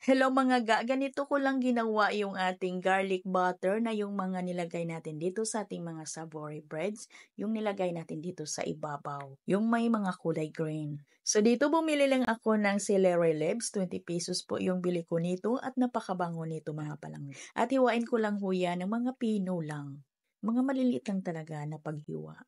Hello mga ga, ganito ko lang ginawa yung ating garlic butter na yung mga nilagay natin dito sa ating mga savory breads, yung nilagay natin dito sa ibabaw, yung may mga kulay green. So dito bumili lang ako ng celery leaves, 20 pesos po yung bili ko nito at napakabango nito mga palang. At hiwain ko lang ho yan ng mga pino lang, mga maliliit lang talaga na paghiwa.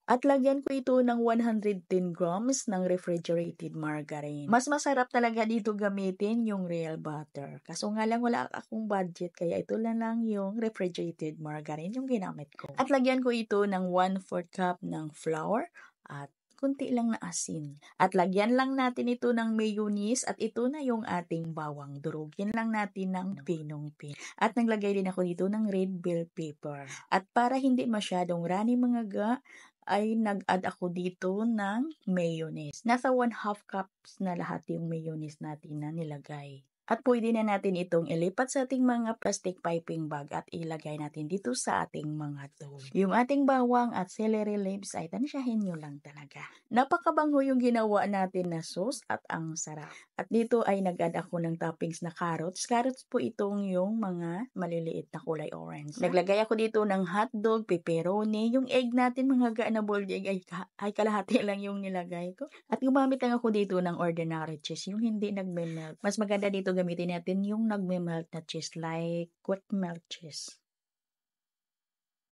At lagyan ko ito ng 110 grams ng refrigerated margarine. Mas masarap talaga dito gamitin yung real butter. Kaso nga lang wala akong budget kaya ito lang yung refrigerated margarine yung ginamit ko. At lagyan ko ito ng 1/4 cup ng flour at kunti lang na asin. At lagyan lang natin ito ng mayonnaise at ito na yung ating bawang. Durugin lang natin ng pinong-pin. At naglagay din ako dito ng red bell pepper. At para hindi masyadong runny mga ga, ay nag-add ako dito ng mayonnaise. Nasa 1/2 cups na lahat yung mayonnaise natin na nilagay. At pwede na natin itong ilipat sa ating mga plastic piping bag at ilagay natin dito sa ating mga dough. Yung ating bawang at celery leaves ay tansyahin nyo lang talaga. Napakabango yung ginawa natin na sauce at ang sarap. At dito ay nag-add ako ng toppings na carrots. Carrots po itong yung mga maliliit na kulay orange. Naglagay ako dito ng hotdog, pepperoni, yung egg natin mga ga na boiled egg ay kalahati lang yung nilagay ko. At gumamit lang ako dito ng ordinary cheese, yung hindi nagme-melt. Mas maganda dito gamitin natin yung nagme-melt na cheese like quick melt cheese.